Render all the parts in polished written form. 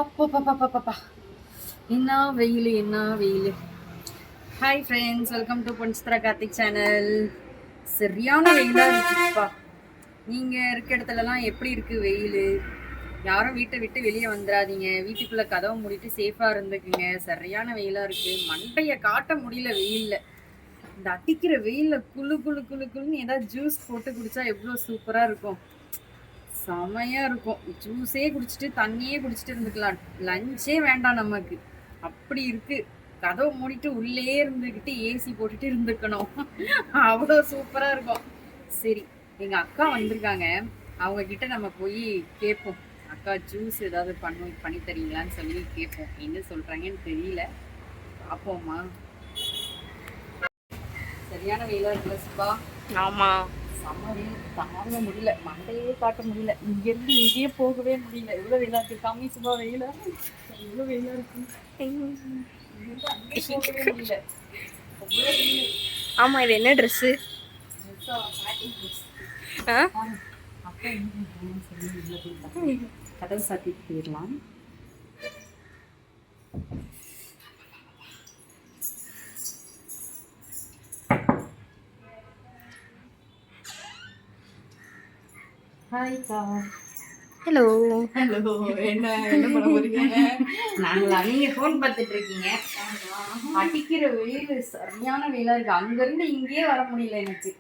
அப்பப்பப்பப்பப்பா! என்னா வெயிலு, என்னா வெயிலு. Hi friends, welcome to Ponchitra Karthik channel. சரியான வெயிலா இருக்குப்பா. நீங்க இருக்க இடத்துலலாம் எப்படி இருக்கு வெயிலு? யாரும் வீட்டை விட்டு வெளியே வந்துடாதீங்க. வீட்டுக்குள்ள கதவை மூடிட்டு சேஃபா இருந்துக்குங்க. சரியான வெயிலா இருக்கு. மண்டைய காட்ட முடியல வெயில்ல. இந்த அடிக்கிற வெயில்ல குளு குளு குளு குளுன்னு ஏதாவது ஜூஸ் போட்டு குடிச்சா எவ்வளோ சூப்பரா இருக்கும். செமையா இருக்கும். ஜூஸே குடிச்சிட்டு தண்ணியே குடிச்சிட்டு இருந்துக்கலாம். லஞ்சே வேண்டாம் நமக்கு. அப்படி இருக்கு. கதவை மூடிட்டு உள்ளே இருந்துக்கிட்டு ஏசி போட்டுட்டு இருந்துக்கணும். அவ்வளோ சூப்பரா இருக்கும். சரி, எங்க அக்கா வந்திருக்காங்க. அவங்க கிட்ட நம்ம போய் கேட்போம். அக்கா ஜூஸ் ஏதாவது பண்ணி தரீங்களான்னு சொல்லி கேட்போம். என்ன சொல்றாங்கன்னு தெரியல. பார்ப்போம்மா. சரியான வெயிலா இருக்குல்ல சிப்பா? ஆமா, சம்மரே தாங்க முடியல. மண்டையே காட்ட முடியல. இங்கேருந்து இங்கேயே போகவே முடியல. எவ்வளோ வெயிலா இருக்கு. காமி சுபா வெயிலா எவ்வளோ வெயிலா இருக்கு. இங்கேருந்து அங்கேயே போகவே முடியல. அவ்வளோ வெயில். ஆமா. இது என்ன ட்ரெஸ்ஸு? அப்பா என்ன சொல்லி உள்ள போயிருக்காங்க. கதவு சாத்திட்டு போயிடலாம். ஹாய்க்கா. ஹலோ. ஹலோ. என்ன என்ன பண்ண போறீங்க? நாங்களா? நீங்க ஃபோன் பார்த்துட்டு இருக்கீங்க. அடிக்கிற வெயில் சரியான வெயிலா இருக்கு. அங்கிருந்து இங்கேயே வர முடியல எனக்கு.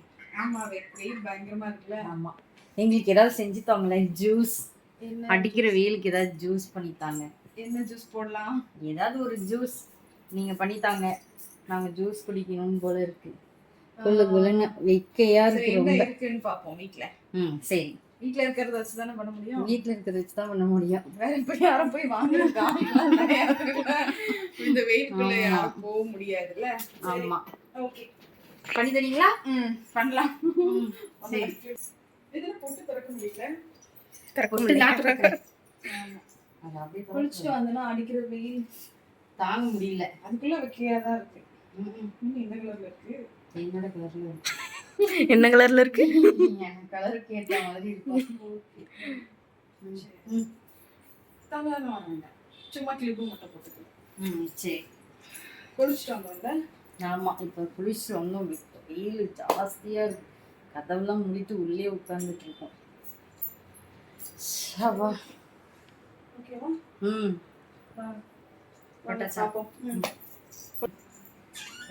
ஆமா, வெயில் பயங்கரமா இருக்குல்ல. ஆமா, எங்களுக்கு ஏதாவது செஞ்சு தாங்களேன். ஜூஸ். அடிக்கிற வெயிலுக்கு ஏதாவது ஜூஸ் பண்ணித்தாங்க. என்ன ஜூஸ் போடலாம்? ஏதாவது ஒரு ஜூஸ் நீங்க பண்ணித்தாங்க. நாங்க ஜூஸ் குடிக்கணும் போல இருக்கு. குளு குளுன்னு வெக்கையா இருக்கு. என்ன ரொம்ப இருக்குன்னு பாப்போம் வீட்ல. சரி. வீட்ல இருக்கிறத வச்சு தானே பண்ண முடியும். வீட்டுல இருக்கிறத வச்சுதான் பண்ண முடியும். வேற இப்ப யாரும் போய் வாங்குறதுக்கா? இந்த வெயிலுக்குள்ள யாரும் போக முடியாதுல்ல. ஆமா. ஓகே, பண்ணி தரீங்களா? பண்ணலாம். சரி. இதுல போட்டு திறக்க முடியல. அது அப்படியே குளிச்சுட்டு வந்தனா அடிக்கிற வெயில் தாங்க முடியல. அதுக்குள்ள வெக்கையாதான் இருக்கு. என்ன கலர்ல இருக்கு? என்னோட கலர்ல இருக்கு. என்ன கலர்ல இருக்கு? கலருக்கு ஏற்ற மாதிரி இருக்கும். தங்காதான் வேண்டாம், சும்மா கிளிப்பு மட்டும் போட்டுக்கலாம். சரி. குளிச்சுட்டு வந்தோம்ல. ஆமா, இப்ப குளிச்சு ஒன்றும் வெயில் ஜாஸ்தியா இருக்கு. கதவுலாம் மூடிட்டு உள்ளே உட்கார்ந்துட்டு இருக்கோம். ஓகேவா? பாப்போம்.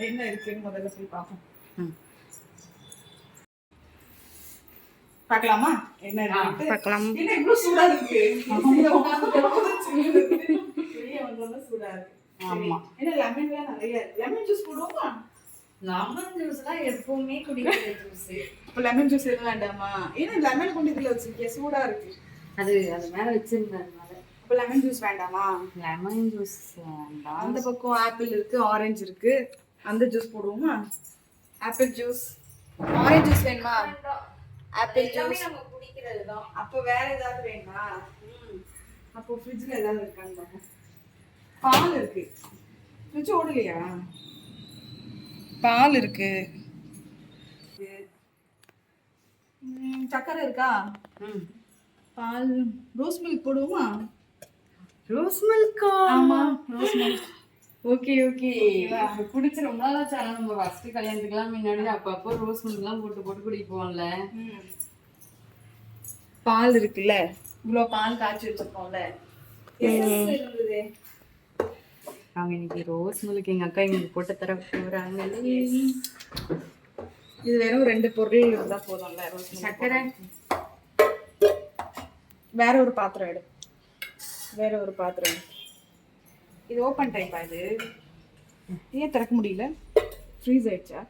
என்ன இருக்குன்னு முதல்ல போய் பார்ப்போம். பார்க்கலாமா? என்ன இருக்கு பார்க்கலாம். என்ன இவ்வளவு சூடா இருக்கு? வெளியே வந்தோம்னா சூடா இருக்கு. ஆமா. என்ன லெமன்லாம் நிறைய இருக்கு. லெமன் ஜூஸ் போடுவோமா? லெமன் ஜூஸ்லாம் எப்பவுமே குடிக்கிற ஜூஸ். இப்போ லெமன் ஜூஸ் எதுவும் வேண்டாமா? ஏன்னா லெமன் கொண்டு இதுல வச்சிருக்கேன், சூடா இருக்கு. அது மேல வச்சிருந்ததுனால. இப்போ லெமன் ஜூஸ் வேண்டாமா? லெமன் ஜூஸ் வேண்டாம். அந்த பக்கம் ஆப்பிள் இருக்கு, ஆரஞ்சு இருக்கு. அந்த ஜூஸ் போடுவோமா? Apple juice. ஆரஞ்சு ஜூஸ் வேணுமா? ஆப்பிள் ஜூஸ் நம்ம குடிக்கிறது தான். அப்போ வேற ஏதாவது வேணுமா? அப்போ ஃப்ரிட்ஜ்ல ஏதாவது இருக்கான்னு பார்ப்போம். பால் இருக்கு. ஃப்ரிட்ஜ் ஓடலையா? பால் இருக்கு. சக்கரை இருக்கா? பால். ரோஸ் மில்க் போடுவோமா? ரோஸ் மில்கா? ஆமா, ரோஸ் மில்க். Okay okay. குடிச்சு ரொம்ப நாளாச்சு. ஆனா நம்ம ஃபர்ஸ்ட் கல்யாணத்துக்குலாம் முன்னாடி அப்பப்போ ரோஸ் மில்க்லாம் போட்டு போட்டு குடிப்போம்ல. பால் இருக்குல்ல, இவ்வளோ பால் காய்ச்சி வச்சிருக்கோம்ல. இருந்தது. அவங்க இன்னைக்கு ரோஸ் மில்க் எங்க அக்கா எங்களுக்கு போட்டு தர போறாங்க. இது வெறும் 2 பொருள் இருந்தா போதும்ல. Rose milk. சக்கரை வேற ஒரு பாத்திரம் எடு. வேற ஒரு பாத்திரம் எடு. இது ஓப்பன் டைப்பா? இது ஏன் திறக்க முடியல? ஃப்ரீஸ் ஆயிடுச்சா?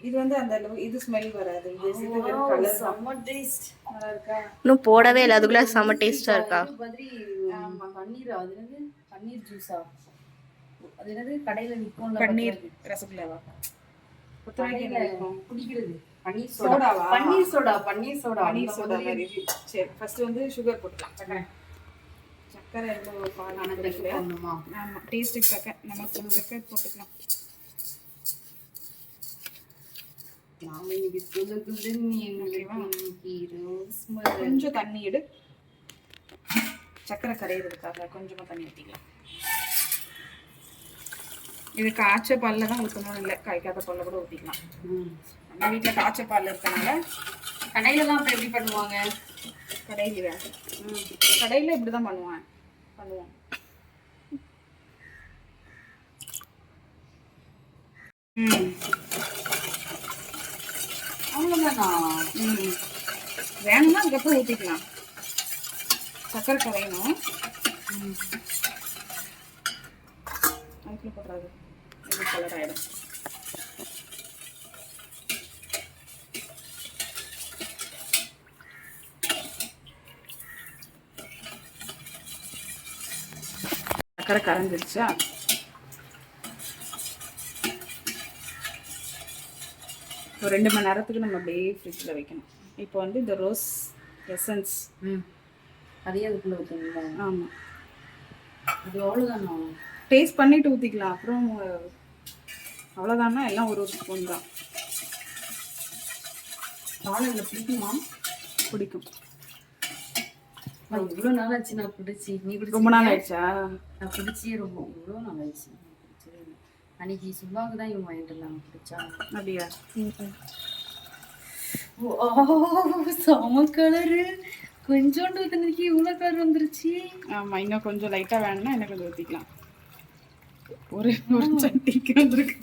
இது வந்து அந்த இது ஸ்மெல் வராது. இது வெறும் கலர். செம்ம டேஸ்ட். நல்லா இருக்கா? இன்னும் போடவே இல்லை, அதுக்குள்ள செம்ம டேஸ்டா இருக்கா? ஆமா, பன்னீர். அது என்னது? பன்னீர் ஜூஸா? அது என்னது? கடையில விற்கும்ல பன்னீர் ரசகுல்லாவா? குடிக்கிறது பன்னீர் சோடாவா? பன்னீர் சோடா. பன்னீர் சோடா. பன்னீர் சோடா மாதிரி. சரி, ஃபர்ஸ்ட் வந்து சுகர் போட்டுக்கலாம். சக்கரை எவ்வளோ பால் போடணுமா? ஆமா, டேஸ்ட்டுக்கு சக்கரை நமக்கு சக்கரை போட்டுக்கலாம். நாம இன்னைக்கு சொல்லுக்குள்ள நீ எங்களுக்கு ரோஸ் கொஞ்சம் தண்ணி எடு. சக்கரை கரையிறதுக்காக கொஞ்சமா தண்ணி ஊற்றிக்கலாம். இது காய்ச்ச பாலில் தான் ஊற்றணும், இல்லை காய்க்காத பாலில் கூட ஊற்றிக்கலாம். நம்ம வீட்டில் காய்ச்ச பால் இருக்கனால. கடையிலலாம் அப்போ எப்படி பண்ணுவாங்க? கடையில கடையில் இப்படி தான் பண்ணுவோம். அவ்வளோதானா? வேணும்னா அதுக்கப்புறம் ஊற்றிக்கலாம். சக்கரை கரையணும். அதுக்குள்ள போடுறாது, இது கலர் ஆகிடும். சக்கரை கரைஞ்சிருச்சா? ஒரு 2 மணி நேரத்துக்கு நம்ம அப்படியே ஃப்ரிட்ஜில் வைக்கணும். இப்போ வந்து இந்த ரோஸ் எசன்ஸ் அதையே அதுக்குள்ளே ஊற்றுங்களா? ஆமாம். அது அவ்வளோதானா? டேஸ்ட் பண்ணிட்டு ஊற்றிக்கலாம். அப்புறம் அவ்வளோதானா, எல்லாம் ஒரு ஸ்பூன் தான். பாலில் பிடிக்குமா? பிடிக்கும். இவ்வளோ நாள் ஆச்சு நான் பிடிச்சி. நீ பிடிச்சி ரொம்ப நாள் ஆயிடுச்சா? நான் பிடிச்சியே இவ்வளோ நாள் ஆயிடுச்சு. அன்னைக்கு சுபாவுக்கு தான் இவங்க வாங்கிட்டு இருந்தாங்க பிடிச்சா. அப்படியா? செம கலரு. கொஞ்சோண்டு ஊற்றினதுக்கு இவ்வளோ கலர் வந்துருச்சு. ஆமாம், இன்னும் கொஞ்சம் லைட்டாக வேணும்னா இன்னும் கொஞ்சம் ஊற்றிக்கலாம். ஒரு சட்டிக்கு வந்துருக்கு.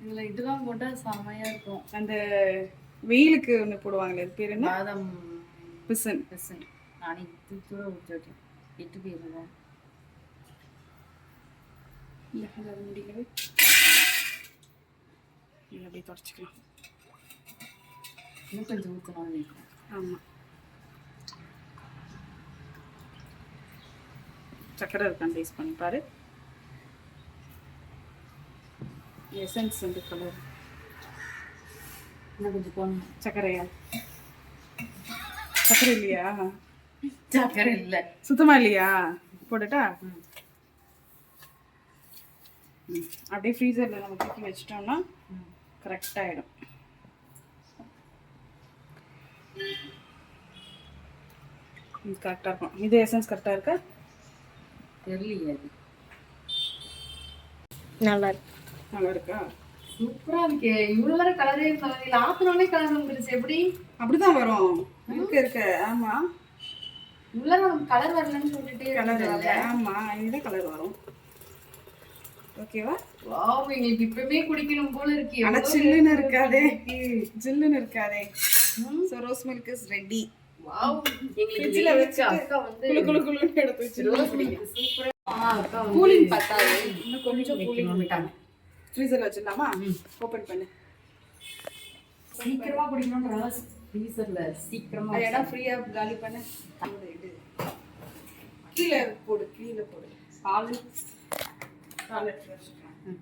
இதில் இதெல்லாம் போட்டால் செமையாக இருக்கும். அந்த வெயிலுக்கு ஒன்று போடுவாங்களே, அது பேர் என்ன? பாதாம் பிசன். நானே தூர ஊற்றிட்டேன். எட்டு போயிருந்தேன். இல்லை, அது முடியலவே. இல்லை, அப்படியே தொடச்சிக்கலாம். இன்னும் கொஞ்சம் ஊற்றணும்னு நினைக்கிறேன். ஆமாம். சக்கரை இருக்கான்னு டேஸ்ட் பண்ணி பாரு. எசன்ஸ் வந்து கலர். இன்னும் கொஞ்சம் போடணும். சக்கரையா? சக்கரை இல்லையா? சக்கரை இல்லை. சுத்தமா இல்லையா? போட்டுட்டா? அப்படியே ஃப்ரீசரில் நம்ம தூக்கி வச்சிட்டோம்னா கரெக்டாகிடும். கரெக்டாக இருக்கும். இது எசன்ஸ் கரெக்டாக இருக்கா? தெரியலையே. அது நல்லா இருக்கு. நல்லா இருக்கா? சூப்பரா இருக்கு. இவ்வளவு நேரம் கலரே இல்லை, ஆத்தினோடனே கலர் வந்துருச்சு. எப்படி? அப்படிதான் வரும். இருக்க. ஆமா, இவ்வளவு நேரம் கலர் வரலன்னு சொல்லிட்டே கலர் இருக்கல. ஆமா, இதுதான் கலர் வரும். ஓகேவா? வாவ், எங்களுக்கு இப்பவே குடிக்கணும் போல இருக்கு. ஆனா சில்லுன்னு இருக்காதே. ஜில்லுன்னு இருக்காதே. So rose milk is ready. Wow, எங்களுக்கு ஃப்ரிட்ஜ்ல வச்சு அக்கா வந்து குளு குளுன்னு எடுத்து வச்சு ரோஸ் மில்க் சூப்பரா. அக்கா வந்து கூலிங் பத்தாது. இன்னும் கொஞ்சம் கூலிங் பண்ணிட்டாங்க. ஃப்ரீசர்ல வச்சிடலாமா? ஓபன் பண்ணு. சீக்கிரமா குடிக்கணும்ன்ற ஃப்ரீசர்ல சீக்கிரமா இடம் ஃப்ரீயா காலி பண்ணு. கீழே போடு. பால் எடுத்து வச்சுக்கலாம்.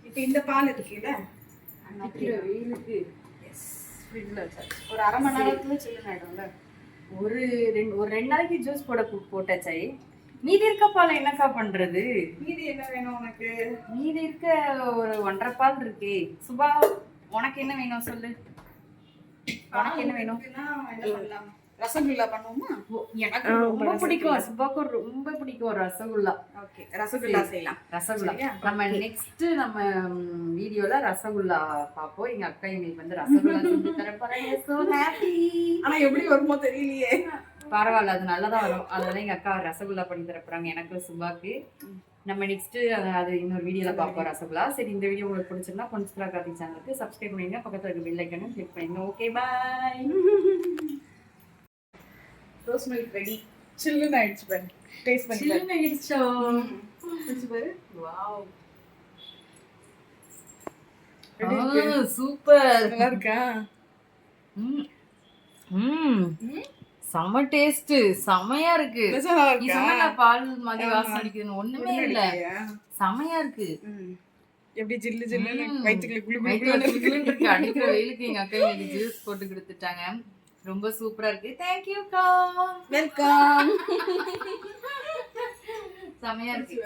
இப்போ இந்த பால் இருக்குல்ல, நிக்கிற வெயிலுக்கு ஃப்ரிட்ஜில் வச்சாச்சு. ஒரு அரை மணி நேரத்துல சில்லுன்னு ஆயிடும்ல. ஒரு ரெண்டு நாளைக்கு ஜூஸ் போட்டாச்சாய். மீதி இருக்க பால் என்னக்கா பண்றது? மீதி என்ன வேணும் உனக்கு? மீதி இருக்க ஒரு 1.5 பால் இருக்கே. சுபா, உனக்கு என்ன வேணும் சொல்லு. உனக்கு என்ன வேணும்? என்ன பண்ணலாம்? ரசகுல்லா பண்ணுவோமா? எனக்கு ரொம்ப பிடிக்கும். சுபாக்கு ரொம்ப பிடிக்கும் ரசகுல்லா. ஓகே, ரசகுல்லா செய்யலாம். ரசகுல்லா நம்ம நெக்ஸ்ட் நம்ம வீடியோல ரசகுல்லா பாப்போம். எங்க அக்கா எங்களுக்கு வந்து ரசகுல்லா செஞ்சு தர போறாங்க. So happy. ஆனா எப்படி வருமோ தெரியலையே. பரவாயில்ல, அது நல்லதா வரும். அதனால எங்க அக்கா ரசகுல்லா பண்ணி தர போறாங்க எனக்கு சுபாக்கு. நம்ம நெக்ஸ்ட் அது இன்னொரு வீடியோல பார்ப்போம் ரசகுல்லா. சரி, இந்த வீடியோ உங்களுக்கு பிடிச்சிருந்தா பொன்சித்ரா கார்த்திக் சேனலுக்கு சப்ஸ்கிரைப் பண்ணிடுங்க. பக்கத்துல இருக்க பெல் ஐக்கனும் கிளிக் பண்ணிடுங்க. Okay, bye. Rose milk ready. சில்லுன்னு ஆயிடுச்சு பாரு. டேஸ்ட் பண்ணி பாரு. சில்லுன்னு ஆயிடுச்சோ? குடிச்சு பாரு. Wow, super. நல்லா இருக்கா? செம டேஸ்ட். செமையா இருக்கு. நீ சொன்ன பால் மாதிரி வாசனை அடிக்குதுன்னு ஒண்ணுமே இல்ல. செமையா இருக்கு. எப்படி ஜில்லு ஜில்லுன்னு வயிற்றுக்குள்ள குளு வயிற்றுல இருக்கு. அடிக்கிற வெயிலுக்கு எங்க அக்கா எனக்கு ஜூஸ் போட்டு கொடுத்துட்டாங்க. ரொம்ப சூப்பரா இருக்கு. தேங்க்யூ கா. வெல்கம். செமையா இருக்கு.